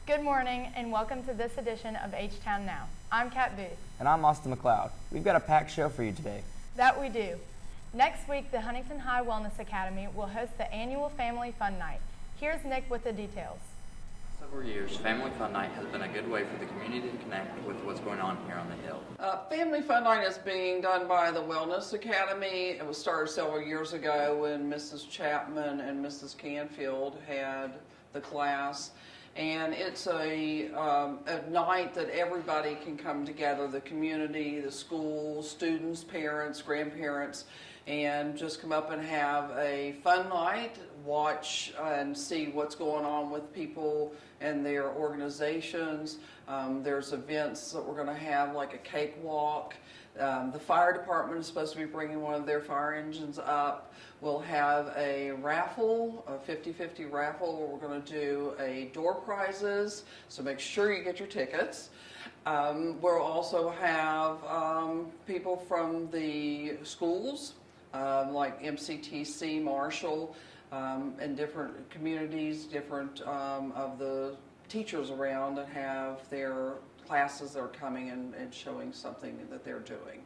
Good morning and welcome to this edition of H-Town Now. I'm Kat Booth. And I'm Austin McLeod. We've got a packed show for you today. That we do. Next week, the Huntington High Wellness Academy will host the annual Family Fun Night. Here's Nick with the details. Several years, Family Fun Night has been a good way for the community to connect with what's going on here on the Hill. Family Fun Night is being done by the Wellness Academy. It was started several years ago when Mrs. Chapman and Mrs. Canfield had the class. And it's a night that everybody can come together, the community, the school, students, parents, grandparents, and just come up and have a fun night, watch and see what's going on with people and their organizations. There's events that we're going to have, like a cakewalk. The fire department is supposed to be bringing one of their fire engines up. We'll have a raffle, a 50-50 raffle, where we're going to do a door prizes, so make sure you get your tickets. We'll also have people from the schools, like MCTC, Marshall, and different communities, different of the teachers around that have their classes that are coming and showing something that they're doing.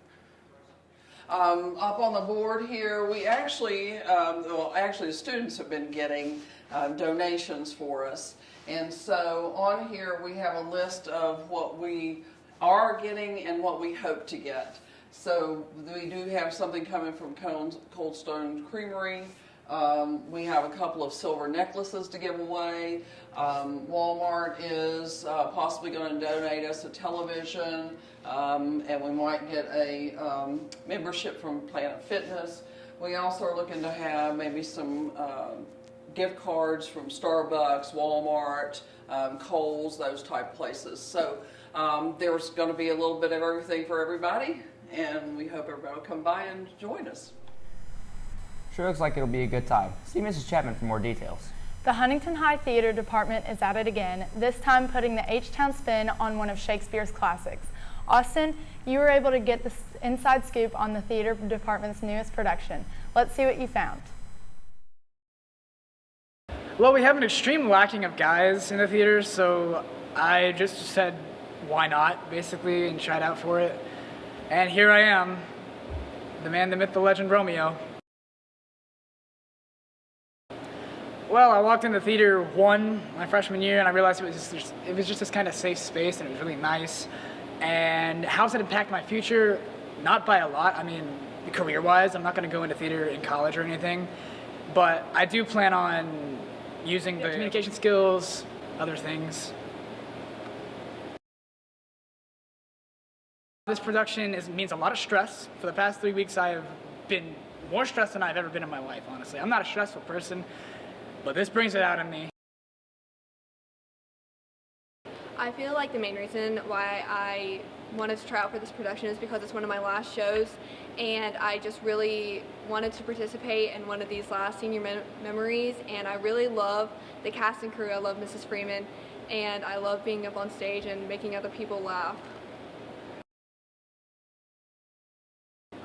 Up on the board here, we actually, the students have been getting donations for us. And so on here we have a list of what we are getting and what we hope to get. So we do have something coming from Cold Stone Creamery. We have a couple of silver necklaces to give away. Walmart is possibly going to donate us a television, and we might get a membership from Planet Fitness. We also are looking to have maybe some gift cards from Starbucks, Walmart, Kohl's, those type places. So there's going to be a little bit of everything for everybody, and we hope everybody will come by and join us. Sure looks like it'll be a good time. See Mrs. Chapman for more details. The Huntington High Theater Department is at it again, this time putting the H-Town spin on one of Shakespeare's classics. Austin, you were able to get the inside scoop on the theater department's newest production. Let's see what you found. Well, we have an extreme lacking of guys in the theater, so I just said, why not, basically, and tried out for it. And here I am, the man, the myth, the legend, Romeo. Well, I walked into theater my freshman year, and I realized it was just this kind of safe space, and it was really nice. And how's it impact my future? Not by a lot. I mean, career-wise, I'm not going to go into theater in college or anything, but I do plan on using the communication skills, other things. This production means a lot of stress. For the past 3 weeks, I have been more stressed than I've ever been in my life, honestly. I'm not a stressful person, but this brings it out in me. I feel like the main reason why I wanted to try out for this production is because it's one of my last shows, and I just really wanted to participate in one of these last senior memories, and I really love the cast and crew. I love Mrs. Freeman, and I love being up on stage and making other people laugh.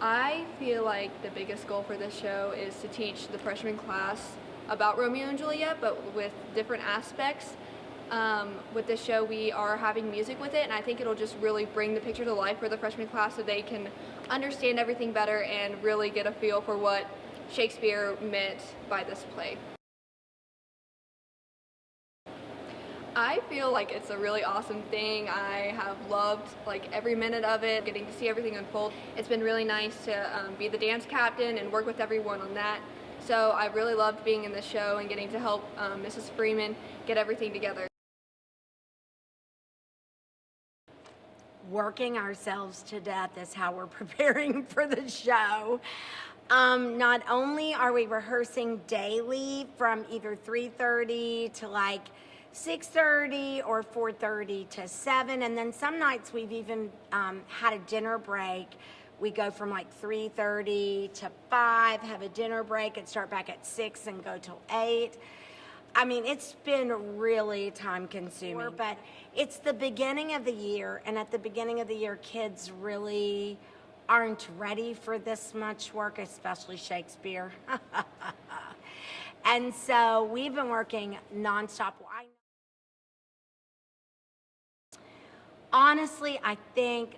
I feel like the biggest goal for this show is to teach the freshman class about Romeo and Juliet, but with different aspects. With this show, we are having music with it, and I think it'll just really bring the picture to life for the freshman class so they can understand everything better and really get a feel for what Shakespeare meant by this play. I feel like it's a really awesome thing. I have loved every minute of it, getting to see everything unfold. It's been really nice to be the dance captain and work with everyone on that. So I really loved being in this show and getting to help Mrs. Freeman get everything together. Working ourselves to death is how we're preparing for the show. Not only are we rehearsing daily from either 3:30 to 6:30 or 4:30 to 7, and then some nights we've even had a dinner break. We go from 3:30 to 5, have a dinner break, and start back at 6 and go till 8. I mean, it's been really time consuming, but it's the beginning of the year, and at the beginning of the year, kids really aren't ready for this much work, especially Shakespeare. And so we've been working nonstop. honestly, I think,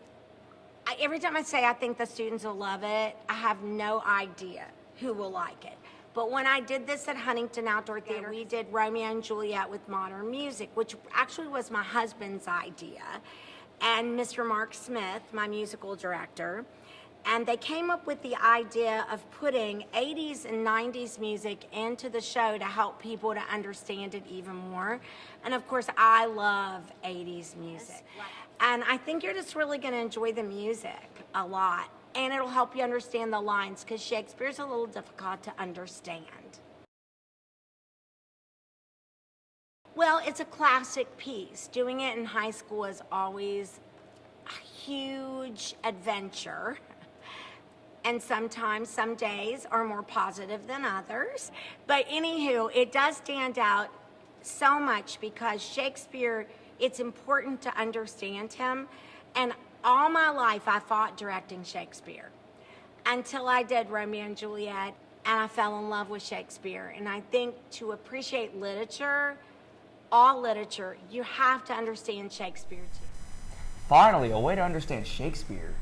every time I say I think the students will love it, I have no idea who will like it. But when I did this at Huntington Outdoor Theater, we did Romeo and Juliet with modern music, which actually was my husband's idea, and Mr. Mark Smith, my musical director. And they came up with the idea of putting 80s and 90s music into the show to help people to understand it even more. And of course, I love 80s music. And I think you're just really going to enjoy the music a lot. And it'll help you understand the lines, because Shakespeare's a little difficult to understand. Well, it's a classic piece. Doing it in high school is always a huge adventure. And sometimes, some days are more positive than others. But anywho, it does stand out so much because Shakespeare, it's important to understand him. And all my life, I fought directing Shakespeare until I did Romeo and Juliet, and I fell in love with Shakespeare. And I think to appreciate literature, all literature, you have to understand Shakespeare too. Finally, a way to understand Shakespeare.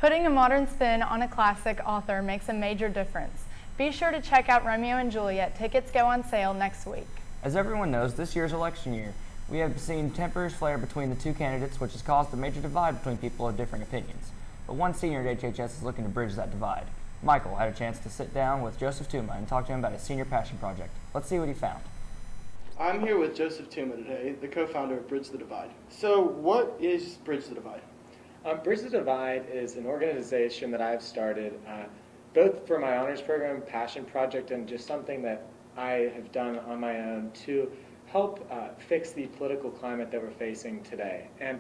Putting a modern spin on a classic author makes a major difference. Be sure to check out Romeo and Juliet. Tickets go on sale next week. As everyone knows, this year's election year, we have seen tempers flare between the two candidates, which has caused a major divide between people of differing opinions. But one senior at HHS is looking to bridge that divide. Michael had a chance to sit down with Joseph Tuma and talk to him about his senior passion project. Let's see what he found. I'm here with Joseph Tuma today, the co-founder of Bridge the Divide. So what is Bridge the Divide? Bridge the Divide is an organization that I've started both for my honors program, passion project, and just something that I have done on my own to help fix the political climate that we're facing today. And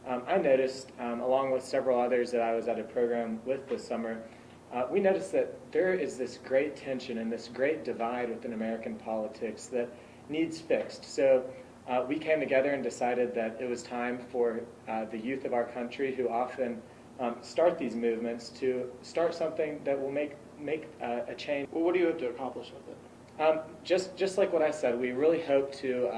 I noticed, along with several others that I was at a program with this summer, we noticed that there is this great tension and this great divide within American politics that needs fixed. So we came together and decided that it was time for the youth of our country, who often start these movements, to start something that will make a change. Well, what do you hope to accomplish with it? Just like what I said, we really hope to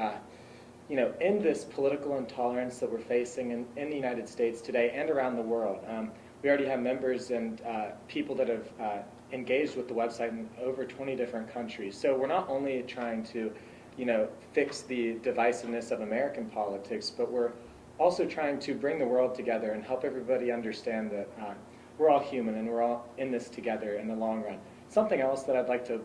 end this political intolerance that we're facing in the United States today and around the world. We already have members and people that have engaged with the website in over 20 different countries. So we're not only trying to fix the divisiveness of American politics, but we're also trying to bring the world together and help everybody understand that we're all human and we're all in this together in the long run. Something else that I'd like to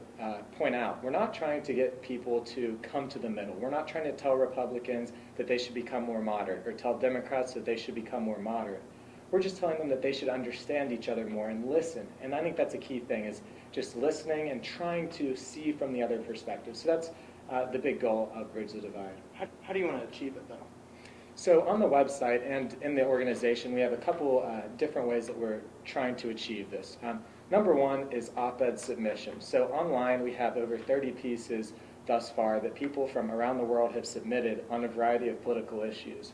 point out, we're not trying to get people to come to the middle. We're not trying to tell Republicans that they should become more moderate or tell Democrats that they should become more moderate. We're just telling them that they should understand each other more and listen. And I think that's a key thing, is just listening and trying to see from the other perspective. So that's the big goal of Bridge the Divide. How do you want to achieve it, though? So on the website and in the organization, we have a couple different ways that we're trying to achieve this. Number one is op-ed submission. So online, we have over 30 pieces thus far that people from around the world have submitted on a variety of political issues.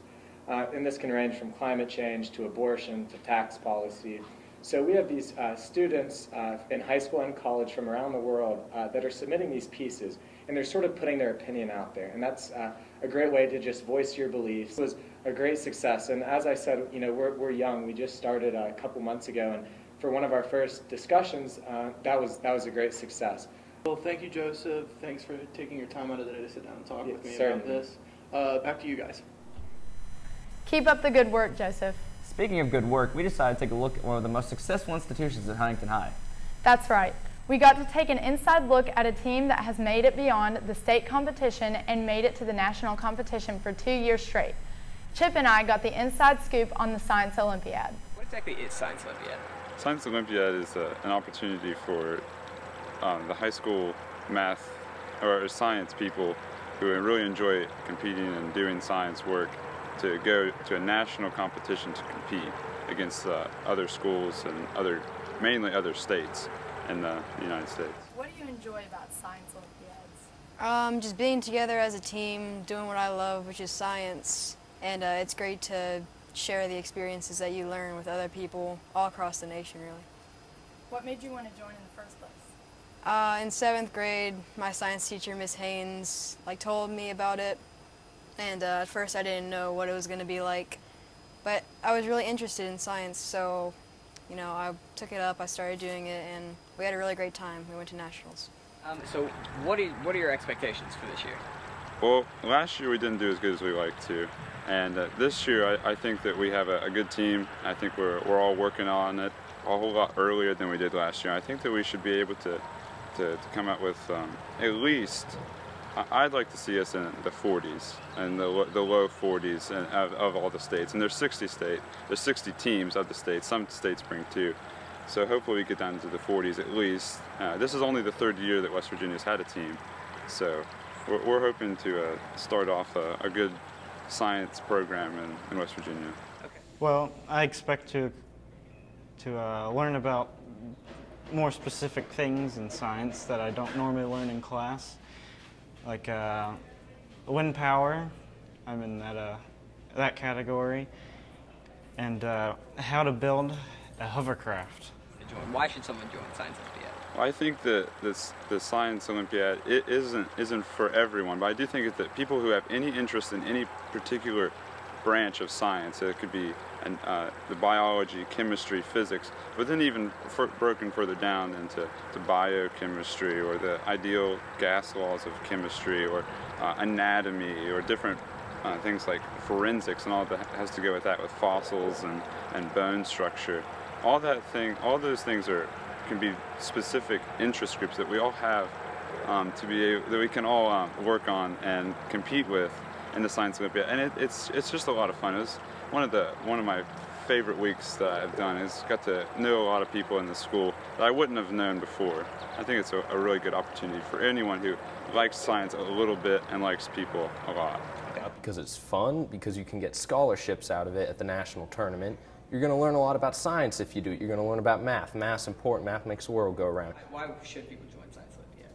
And this can range from climate change to abortion to tax policy. So we have these students in high school and college from around the world that are submitting these pieces, and they're sort of putting their opinion out there. And that's a great way to just voice your beliefs. It was a great success. And as I said, we're young. We just started a couple months ago, and for one of our first discussions, that was a great success. Well, thank you, Joseph. Thanks for taking your time out of the day to sit down and talk with me certainly. about this. Back to you guys. Keep up the good work, Joseph. Speaking of good work, we decided to take a look at one of the most successful institutions at Huntington High. That's right. We got to take an inside look at a team that has made it beyond the state competition and made it to the national competition for 2 years straight. Chip and I got the inside scoop on the Science Olympiad. What exactly is Science Olympiad? Science Olympiad is an opportunity for the high school math or science people who really enjoy competing and doing science work to go to a national competition to compete against other schools and mainly other states in the United States. What do you enjoy about Science Olympiads? Just being together as a team, doing what I love, which is science, and it's great to share the experiences that you learn with other people all across the nation, really. What made you want to join in the first place? In 7th grade, my science teacher, Miss Haynes, told me about it, and at first I didn't know what it was going to be like, but I was really interested in science, so you know, I took it up, I started doing it, and we had a really great time. We went to nationals. So what are your expectations for this year? Well, last year we didn't do as good as we like to, and this year I think that we have a good team. I think we're all working on it a whole lot earlier than we did last year. I think that we should be able to come out with at least, I'd like to see us in the 40s and the low 40s of all the states. And there's 60 teams of the states. Some states bring 2. So hopefully we get down to the 40s at least. This is only the 3rd year that West Virginia's had a team. So we're hoping to start off a good science program in West Virginia. Okay. Well, I expect to learn about more specific things in science that I don't normally learn in class, like wind power. I'm in that category, and how to build a hovercraft. Why should someone join Science Olympiad? Well, I think that the Science Olympiad isn't for everyone, but I do think that people who have any interest in any particular branch of science, it could be the biology, chemistry, physics, but then even broken further down into biochemistry or the ideal gas laws of chemistry or anatomy or different things like forensics and all that has to go with that, with fossils and bone structure. All those things can be specific interest groups that we all have that we can all work on and compete with in the Science Olympiad, and it's just a lot of fun. It was one of my favorite weeks that I've done. Is got to know a lot of people in the school that I wouldn't have known before. I think it's a really good opportunity for anyone who likes science a little bit and likes people a lot. Because it's fun, because you can get scholarships out of it at the national tournament. You're going to learn a lot about science if you do it. You're going to learn about math. Math's important. Math makes the world go around. Why should people join Science Olympiad?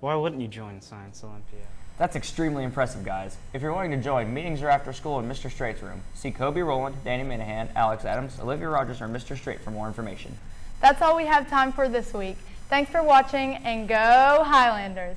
Why wouldn't you join Science Olympiad? That's extremely impressive, guys. If you're wanting to join, meetings are after school in Mr. Straight's room. See Kobe Rowland, Danny Minahan, Alex Adams, Olivia Rogers, or Mr. Straight for more information. That's all we have time for this week. Thanks for watching, and go Highlanders!